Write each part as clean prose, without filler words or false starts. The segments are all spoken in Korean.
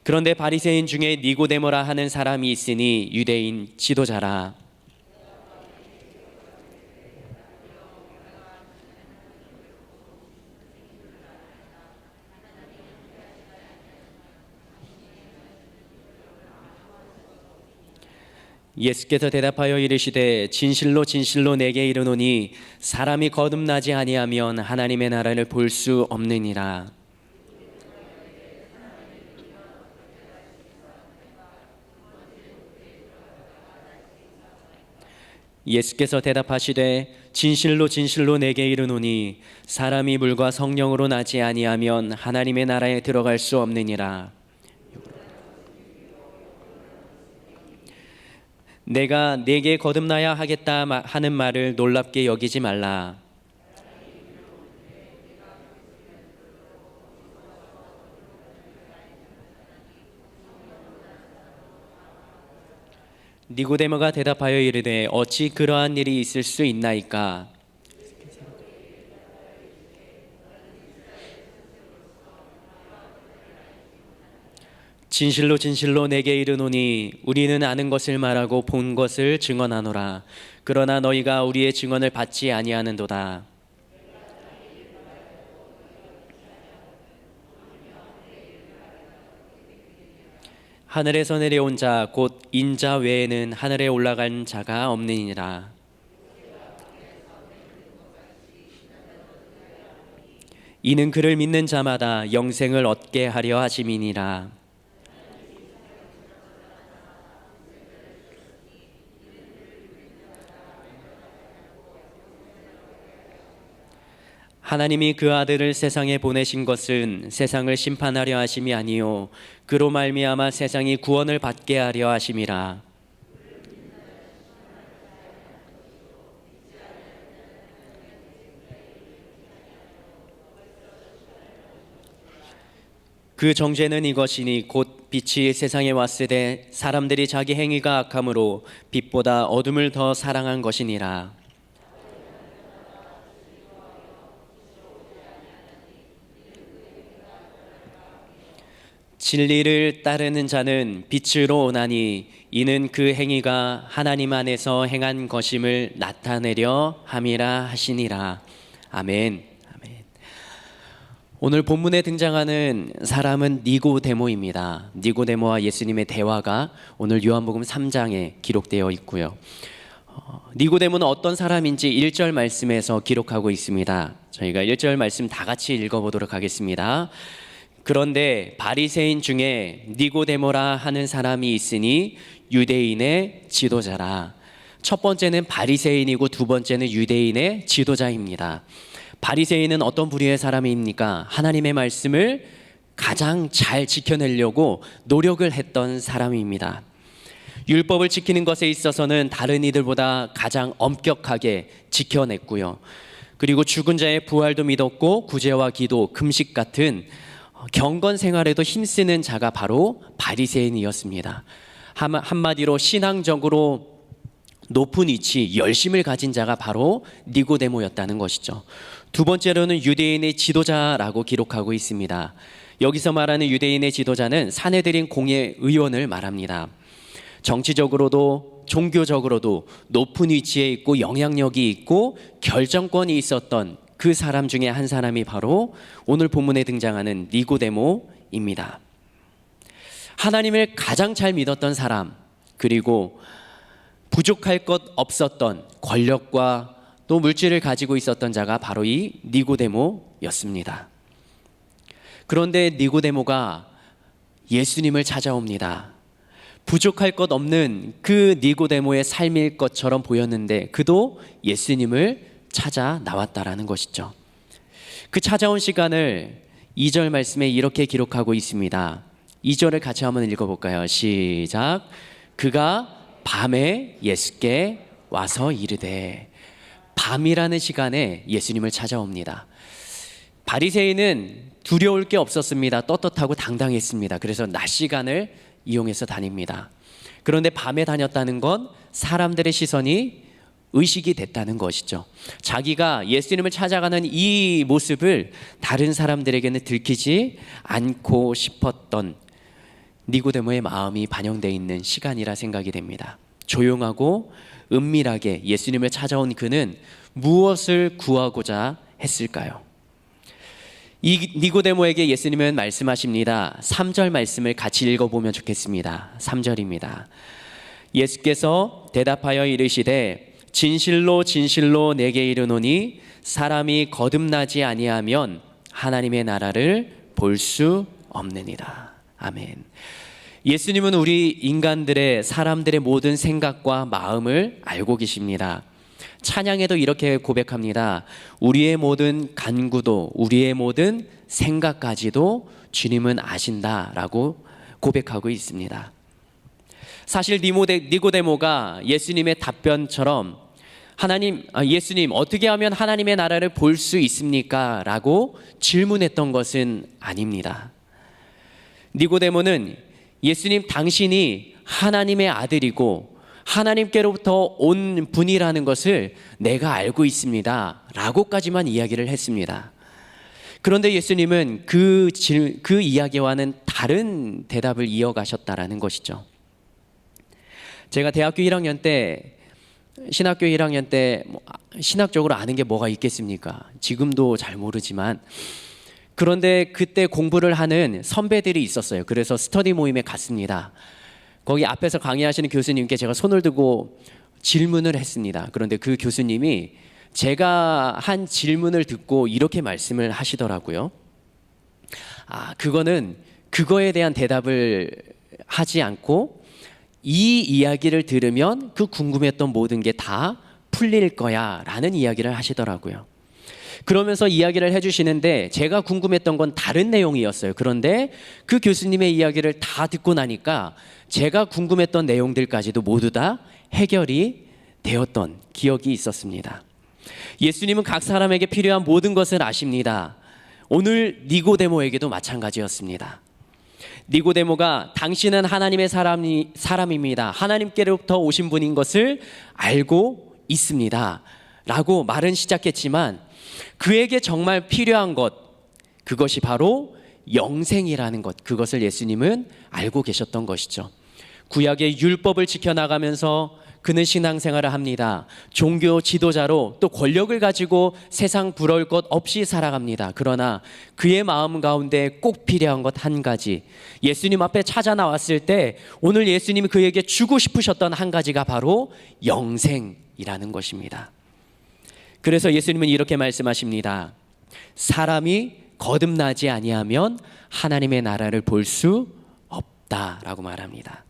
그런데 바리새인 중에 니고데모라 하는 사람이 있으니 유대인 지도자라. 예수께서 대답하여 이르시되 진실로 진실로 내게 이르노니 사람이 거듭나지 아니하면 하나님의 나라를 볼 수 없느니라. 예수께서 대답하시되 진실로 진실로 내게 이르노니 사람이 물과 성령으로 나지 아니하면 하나님의 나라에 들어갈 수 없느니라. 내가 네게 거듭나야 하겠다 하는 말을 놀랍게 여기지 말라. 니고데모가 대답하여 이르되 어찌 그러한 일이 있을 수 있나이까? 진실로 진실로 내게 이르노니 우리는 아는 것을 말하고 본 것을 증언하노라. 그러나 너희가 우리의 증언을 받지 아니하는도다. 하늘에서 내려온 자 곧 인자 외에는 하늘에 올라간 자가 없느니라. 이는 그를 믿는 자마다 영생을 얻게 하려 하심이니라. 하나님이 그 아들을 세상에 보내신 것은 세상을 심판하려 하심이 아니요 그로 말미암아 세상이 구원을 받게 하려 하심이라. 그 정죄는 이것이니 곧 빛이 세상에 왔으되 사람들이 자기 행위가 악함으로 빛보다 어둠을 더 사랑한 것이니라. 진리를 따르는 자는 빛으로 오나니 이는 그 행위가 하나님 안에서 행한 것임을 나타내려 함이라 하시니라. 아멘. 아멘. 오늘 본문에 등장하는 사람은 니고데모입니다. 니고데모와 예수님의 대화가 오늘 요한복음 3장에 기록되어 있고요. 니고데모는 어떤 사람인지 1절 말씀에서 기록하고 있습니다. 저희가 1절 말씀 다 같이 읽어보도록 하겠습니다. 그런데 바리새인 중에 니고데모라 하는 사람이 있으니 유대인의 지도자라. 첫 번째는 바리새인이고 두 번째는 유대인의 지도자입니다. 바리새인은 어떤 부류의 사람입니까? 하나님의 말씀을 가장 잘 지켜내려고 노력을 했던 사람입니다. 율법을 지키는 것에 있어서는 다른 이들보다 가장 엄격하게 지켜냈고요. 그리고 죽은 자의 부활도 믿었고 구제와 기도, 금식 같은 경건 생활에도 힘쓰는 자가 바로 바리새인이었습니다. 한마디로 신앙적으로 높은 위치, 열심을 가진 자가 바로 니고데모였다는 것이죠. 두 번째로는 유대인의 지도자라고 기록하고 있습니다. 여기서 말하는 유대인의 지도자는 사내들인 공회의원을 말합니다. 정치적으로도 종교적으로도 높은 위치에 있고 영향력이 있고 결정권이 있었던 그 사람 중에 한 사람이 바로 오늘 본문에 등장하는 니고데모입니다. 하나님을 가장 잘 믿었던 사람, 그리고 부족할 것 없었던 권력과 또 물질을 가지고 있었던 자가 바로 이 니고데모였습니다. 그런데 니고데모가 예수님을 찾아옵니다. 부족할 것 없는 그 니고데모의 삶일 것처럼 보였는데 그도 예수님을 찾아 나왔다라는 것이죠. 그 찾아온 시간을 2절 말씀에 이렇게 기록하고 있습니다. 2절을 같이 한번 읽어볼까요? 시작. 그가 밤에 예수께 와서 이르되. 밤이라는 시간에 예수님을 찾아옵니다. 바리새인은 두려울 게 없었습니다. 떳떳하고 당당했습니다. 그래서 낮 시간을 이용해서 다닙니다. 그런데 밤에 다녔다는 건 사람들의 시선이 의식이 됐다는 것이죠. 자기가 예수님을 찾아가는 이 모습을 다른 사람들에게는 들키지 않고 싶었던 니고데모의 마음이 반영되어 있는 시간이라 생각이 됩니다. 조용하고 은밀하게 예수님을 찾아온 그는 무엇을 구하고자 했을까요? 이 니고데모에게 예수님은 말씀하십니다. 3절 말씀을 같이 읽어보면 좋겠습니다. 3절입니다. 예수께서 대답하여 이르시되 진실로 진실로 내게 이르노니 사람이 거듭나지 아니하면 하나님의 나라를 볼 수 없느니라. 아멘. 예수님은 우리 인간들의 사람들의 모든 생각과 마음을 알고 계십니다. 찬양에도 이렇게 고백합니다. 우리의 모든 간구도 우리의 모든 생각까지도 주님은 아신다라고 고백하고 있습니다. 사실 니고데모가 예수님의 답변처럼 예수님 어떻게 하면 하나님의 나라를 볼 수 있습니까? 라고 질문했던 것은 아닙니다. 니고데모는 예수님 당신이 하나님의 아들이고 하나님께로부터 온 분이라는 것을 내가 알고 있습니다 라고까지만 이야기를 했습니다. 그런데 예수님은 그 이야기와는 다른 대답을 이어가셨다라는 것이죠. 제가 대학교 1학년 때 신학교 1학년 때 신학적으로 아는 게 뭐가 있겠습니까? 지금도 잘 모르지만 그런데 그때 공부를 하는 선배들이 있었어요. 그래서 스터디 모임에 갔습니다. 거기 앞에서 강의하시는 교수님께 제가 손을 들고 질문을 했습니다. 그런데 그 교수님이 제가 한 질문을 듣고 이렇게 말씀을 하시더라고요. 그거에 대한 대답을 하지 않고 이 이야기를 들으면 그 궁금했던 모든 게 다 풀릴 거야 라는 이야기를 하시더라고요. 그러면서 이야기를 해주시는데 제가 궁금했던 건 다른 내용이었어요. 그런데 그 교수님의 이야기를 다 듣고 나니까 제가 궁금했던 내용들까지도 모두 다 해결이 되었던 기억이 있었습니다. 예수님은 각 사람에게 필요한 모든 것을 아십니다. 오늘 니고데모에게도 마찬가지였습니다. 니고데모가 당신은 하나님의 사람입니다. 하나님께로부터 오신 분인 것을 알고 있습니다. 라고 말은 시작했지만 그에게 정말 필요한 것, 그것이 바로 영생이라는 것, 그것을 예수님은 알고 계셨던 것이죠. 구약의 율법을 지켜나가면서 그는 신앙생활을 합니다. 종교 지도자로 또 권력을 가지고 세상 부러울 것 없이 살아갑니다. 그러나 그의 마음 가운데 꼭 필요한 것 한 가지, 예수님 앞에 찾아 나왔을 때 오늘 예수님이 그에게 주고 싶으셨던 한 가지가 바로 영생이라는 것입니다. 그래서 예수님은 이렇게 말씀하십니다. 사람이 거듭나지 아니하면 하나님의 나라를 볼 수 없다라고 말합니다.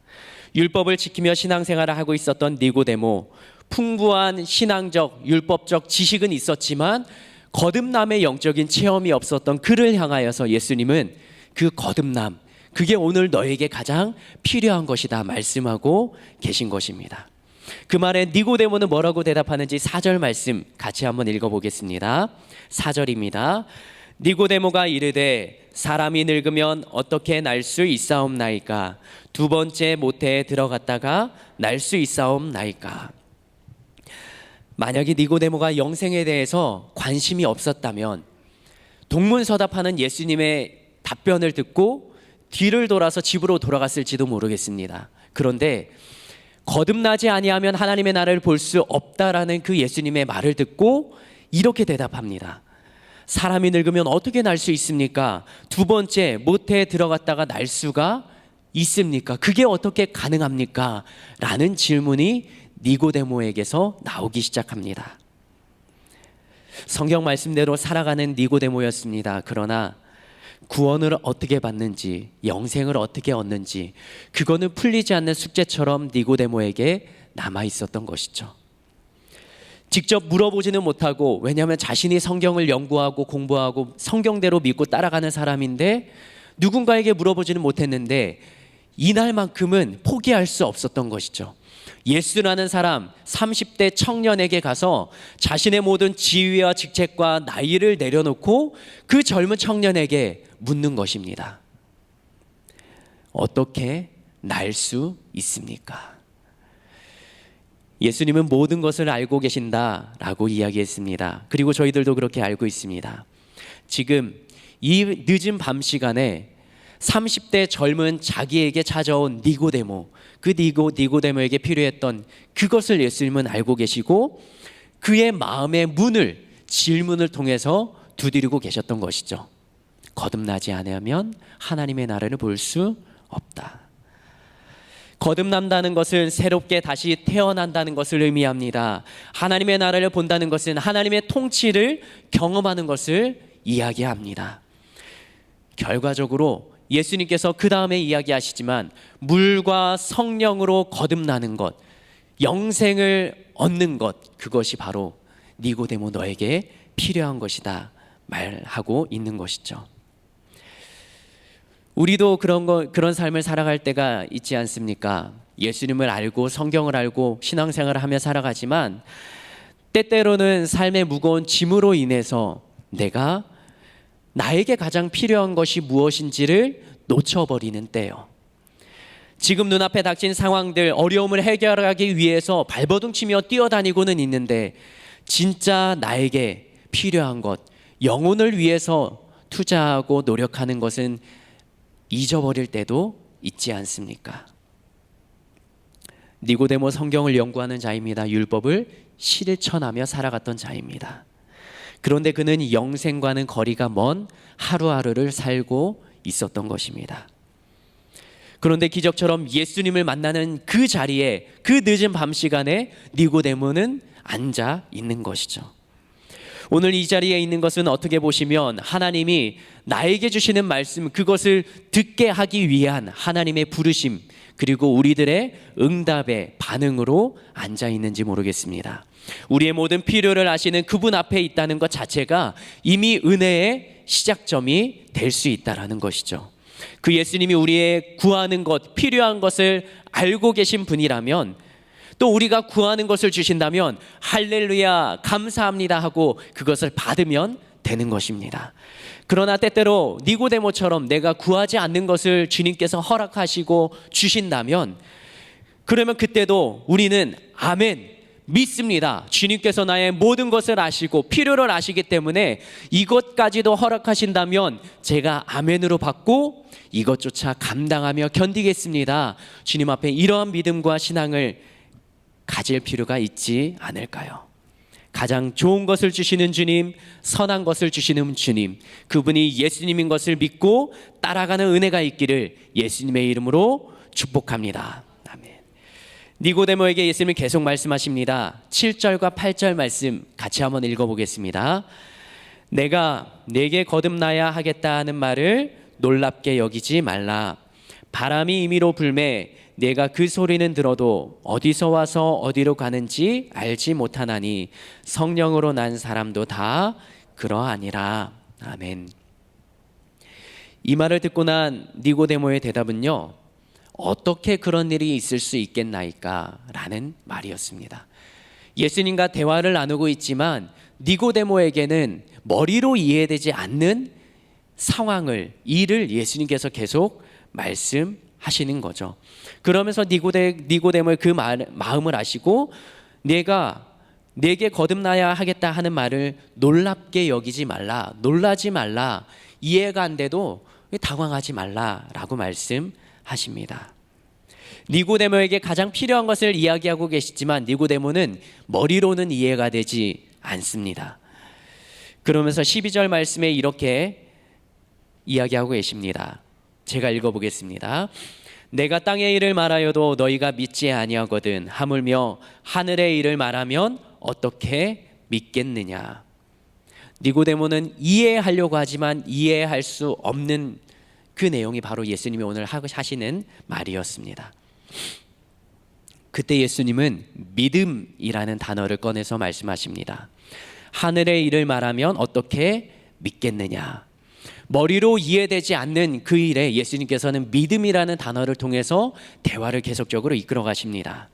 율법을 지키며 신앙생활을 하고 있었던 니고데모, 풍부한 신앙적, 율법적 지식은 있었지만 거듭남의 영적인 체험이 없었던 그를 향하여서 예수님은 그 거듭남, 그게 오늘 너에게 가장 필요한 것이다 말씀하고 계신 것입니다. 그 말에 니고데모는 뭐라고 대답하는지 4절 말씀 같이 한번 읽어보겠습니다. 4절입니다. 니고데모가 이르되 사람이 늙으면 어떻게 날 수 있사옵나이까? 두 번째 모태에 들어갔다가 날 수 있사옵나이까? 만약에 니고데모가 영생에 대해서 관심이 없었다면 동문서답하는 예수님의 답변을 듣고 뒤를 돌아서 집으로 돌아갔을지도 모르겠습니다. 그런데 거듭나지 아니하면 하나님의 나라를 볼 수 없다라는 그 예수님의 말을 듣고 이렇게 대답합니다. 사람이 늙으면 어떻게 날 수 있습니까? 두 번째 모태에 들어갔다가 날 수가 있습니까? 그게 어떻게 가능합니까? 라는 질문이 니고데모에게서 나오기 시작합니다. 성경 말씀대로 살아가는 니고데모였습니다. 그러나 구원을 어떻게 받는지, 영생을 어떻게 얻는지, 그거는 풀리지 않는 숙제처럼 니고데모에게 남아 있었던 것이죠. 직접 물어보지는 못하고, 왜냐하면 자신이 성경을 연구하고 공부하고 성경대로 믿고 따라가는 사람인데 누군가에게 물어보지는 못했는데 이날만큼은 포기할 수 없었던 것이죠. 예수라는 사람 30대 청년에게 가서 자신의 모든 지위와 직책과 나이를 내려놓고 그 젊은 청년에게 묻는 것입니다. 어떻게 날 수 있습니까? 예수님은 모든 것을 알고 계신다라고 이야기했습니다. 그리고 저희들도 그렇게 알고 있습니다. 지금 이 늦은 밤 시간에 30대 젊은 자기에게 찾아온 니고데모, 그 니고데모에게 필요했던 그것을 예수님은 알고 계시고 그의 마음의 문을 질문을 통해서 두드리고 계셨던 것이죠. 거듭나지 않으면 하나님의 나라를 볼 수 없다. 거듭난다는 것은 새롭게 다시 태어난다는 것을 의미합니다. 하나님의 나라를 본다는 것은 하나님의 통치를 경험하는 것을 이야기합니다. 결과적으로 예수님께서 그 다음에 이야기하시지만 물과 성령으로 거듭나는 것, 영생을 얻는 것, 그것이 바로 니고데모 너에게 필요한 것이다 말하고 있는 것이죠. 우리도 그런 삶을 살아갈 때가 있지 않습니까? 예수님을 알고 성경을 알고 신앙생활을 하며 살아가지만 때때로는 삶의 무거운 짐으로 인해서 내가 나에게 가장 필요한 것이 무엇인지를 놓쳐버리는 때요. 지금 눈앞에 닥친 상황들, 어려움을 해결하기 위해서 발버둥치며 뛰어다니고는 있는데 진짜 나에게 필요한 것, 영혼을 위해서 투자하고 노력하는 것은 잊어버릴 때도 있지 않습니까? 니고데모 성경을 연구하는 자입니다. 율법을 실천하며 살아갔던 자입니다. 그런데 그는 영생과는 거리가 먼 하루하루를 살고 있었던 것입니다. 그런데 기적처럼 예수님을 만나는 그 자리에 그 늦은 밤 시간에 니고데모는 앉아 있는 것이죠. 오늘 이 자리에 있는 것은 어떻게 보시면 하나님이 나에게 주시는 말씀, 그것을 듣게 하기 위한 하나님의 부르심, 그리고 우리들의 응답의 반응으로 앉아 있는지 모르겠습니다. 우리의 모든 필요를 아시는 그분 앞에 있다는 것 자체가 이미 은혜의 시작점이 될 수 있다는 것이죠. 그 예수님이 우리의 구하는 것, 필요한 것을 알고 계신 분이라면, 또 우리가 구하는 것을 주신다면 할렐루야 감사합니다 하고 그것을 받으면 되는 것입니다. 그러나 때때로 니고데모처럼 내가 구하지 않는 것을 주님께서 허락하시고 주신다면, 그러면 그때도 우리는 아멘, 믿습니다. 주님께서 나의 모든 것을 아시고 필요를 아시기 때문에 이것까지도 허락하신다면 제가 아멘으로 받고 이것조차 감당하며 견디겠습니다. 주님 앞에 이러한 믿음과 신앙을 가질 필요가 있지 않을까요? 가장 좋은 것을 주시는 주님, 선한 것을 주시는 주님, 그분이 예수님인 것을 믿고 따라가는 은혜가 있기를 예수님의 이름으로 축복합니다. 아멘. 니고데모에게 예수님이 계속 말씀하십니다. 7절과 8절 말씀 같이 한번 읽어보겠습니다. 내가 내게 거듭나야 하겠다 하는 말을 놀랍게 여기지 말라. 바람이 임의로 불매 내가 그 소리는 들어도 어디서 와서 어디로 가는지 알지 못하나니 성령으로 난 사람도 다 그러하니라. 아멘. 이 말을 듣고 난 니고데모의 대답은요, 어떻게 그런 일이 있을 수 있겠나이까? 라는 말이었습니다. 예수님과 대화를 나누고 있지만 니고데모에게는 머리로 이해되지 않는 상황을, 일을 예수님께서 계속 말씀하시는 거죠. 그러면서 니고데모의 그 마음을 아시고 내가 내게 거듭나야 하겠다 하는 말을 놀랍게 여기지 말라, 놀라지 말라, 이해가 안 돼도 당황하지 말라라고 말씀하십니다. 니고데모에게 가장 필요한 것을 이야기하고 계시지만 니고데모는 머리로는 이해가 되지 않습니다. 그러면서 12절 말씀에 이렇게 이야기하고 계십니다. 제가 읽어보겠습니다. 내가 땅의 일을 말하여도 너희가 믿지 아니하거든 하물며 하늘의 일을 말하면 어떻게 믿겠느냐. 니고데모는 이해하려고 하지만 이해할 수 없는 그 내용이 바로 예수님이 오늘 하시는 말이었습니다. 그때 예수님은 믿음이라는 단어를 꺼내서 말씀하십니다. 하늘의 일을 말하면 어떻게 믿겠느냐. 머리로 이해되지 않는 그 일에 예수님께서는 믿음이라는 단어를 통해서 대화를 계속적으로 이끌어 가십니다.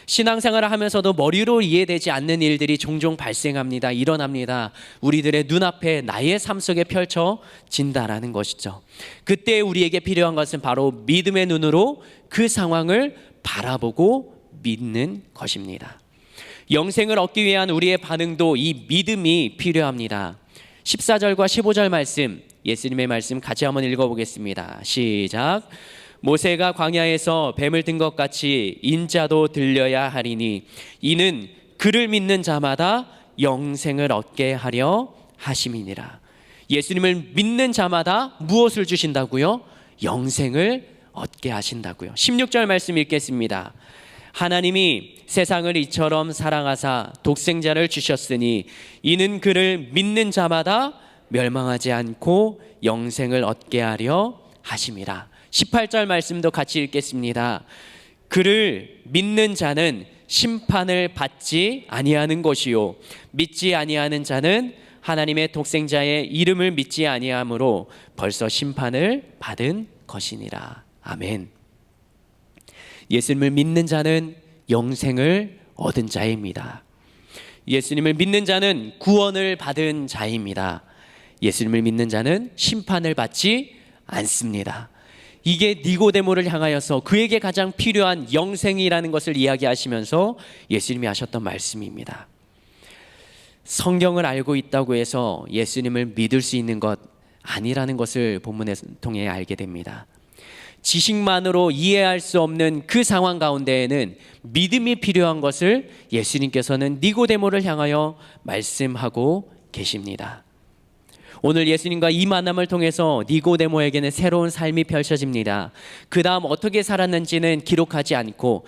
신앙생활을 하면서도 머리로 이해되지 않는 일들이 종종 발생합니다. 일어납니다. 우리들의 눈앞에 나의 삶 속에 펼쳐진다라는 것이죠. 그때 우리에게 필요한 것은 바로 믿음의 눈으로 그 상황을 바라보고 믿는 것입니다. 영생을 얻기 위한 우리의 반응도 이 믿음이 필요합니다. 14절과 15절 말씀, 예수님의 말씀 같이 한번 읽어보겠습니다. 시작. 모세가 광야에서 뱀을 든 것 같이 인자도 들려야 하리니 이는 그를 믿는 자마다 영생을 얻게 하려 하심이니라. 예수님을 믿는 자마다 무엇을 주신다고요? 영생을 얻게 하신다고요. 16절 말씀 읽겠습니다. 하나님이 세상을 이처럼 사랑하사 독생자를 주셨으니 이는 그를 믿는 자마다 멸망하지 않고 영생을 얻게 하려 하심이라. 18절 말씀도 같이 읽겠습니다. 그를 믿는 자는 심판을 받지 아니하는 것이요 믿지 아니하는 자는 하나님의 독생자의 이름을 믿지 아니하므로 벌써 심판을 받은 것이니라. 아멘. 예수님을 믿는 자는 영생을 얻은 자입니다. 예수님을 믿는 자는 구원을 받은 자입니다. 예수님을 믿는 자는 심판을 받지 않습니다. 이게 니고데모를 향하여서 그에게 가장 필요한 영생이라는 것을 이야기하시면서 예수님이 하셨던 말씀입니다. 성경을 알고 있다고 해서 예수님을 믿을 수 있는 것 아니라는 것을 본문을 통해 알게 됩니다. 지식만으로 이해할 수 없는 그 상황 가운데에는 믿음이 필요한 것을 예수님께서는 니고데모를 향하여 말씀하고 계십니다. 오늘 예수님과 이 만남을 통해서 니고데모에게는 새로운 삶이 펼쳐집니다. 그 다음 어떻게 살았는지는 기록하지 않고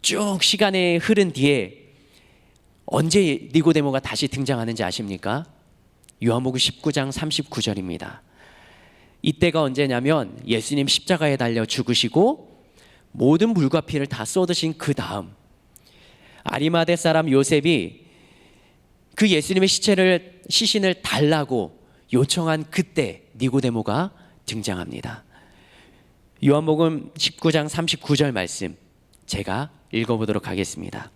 쭉 시간이 흐른 뒤에 언제 니고데모가 다시 등장하는지 아십니까? 요한복음 19장 39절입니다. 이때가 언제냐면 예수님 십자가에 달려 죽으시고 모든 물과 피를 다 쏟으신 그 다음 아리마대 사람 요셉이 그 예수님의 시신을 달라고 요청한 그때 니고데모가 등장합니다. 요한복음 19장 39절 말씀 제가 읽어보도록 하겠습니다.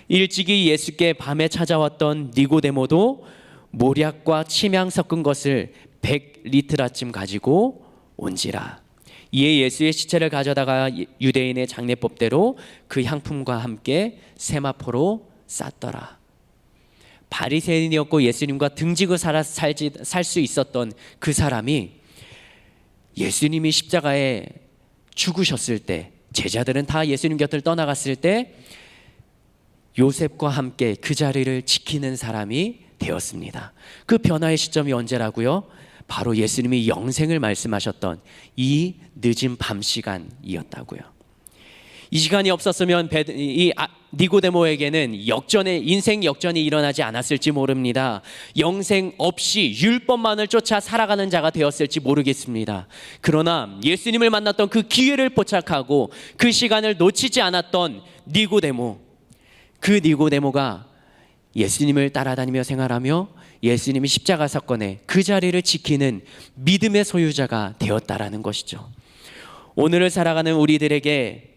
일찍이 예수께 밤에 찾아왔던 니고데모도 모략과 침향 섞은 것을 100리트라쯤 가지고 온지라. 이에 예수의 시체를 가져다가 유대인의 장례법대로 그 향품과 함께 세마포로 쌌더라. 바리새인이었고 예수님과 등지고 살 수 있었던 그 사람이 예수님이 십자가에 죽으셨을 때 제자들은 다 예수님 곁을 떠나갔을 때 요셉과 함께 그 자리를 지키는 사람이 되었습니다. 그 변화의 시점이 언제라고요? 바로 예수님이 영생을 말씀하셨던 이 늦은 밤 시간이었다고요. 이 시간이 없었으면 니고데모에게는 인생 역전이 일어나지 않았을지 모릅니다. 영생 없이 율법만을 쫓아 살아가는 자가 되었을지 모르겠습니다. 그러나 예수님을 만났던 그 기회를 포착하고 그 시간을 놓치지 않았던 니고데모, 그 니고데모가 예수님을 따라다니며 생활하며 예수님이 십자가 사건에 그 자리를 지키는 믿음의 소유자가 되었다라는 것이죠. 오늘을 살아가는 우리들에게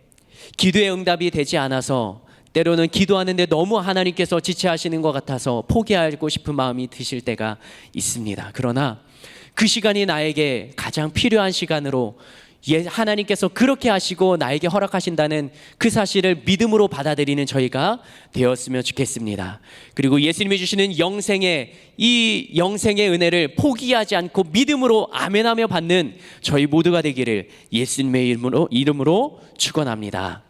기도의 응답이 되지 않아서 때로는 기도하는데 너무 하나님께서 지체하시는 것 같아서 포기하고 싶은 마음이 드실 때가 있습니다. 그러나 그 시간이 나에게 가장 필요한 시간으로 하나님께서 그렇게 하시고 나에게 허락하신다는 그 사실을 믿음으로 받아들이는 저희가 되었으면 좋겠습니다. 그리고 예수님이 주시는 이 영생의 은혜를 포기하지 않고 믿음으로 아멘하며 받는 저희 모두가 되기를 예수님의 이름으로 축원합니다.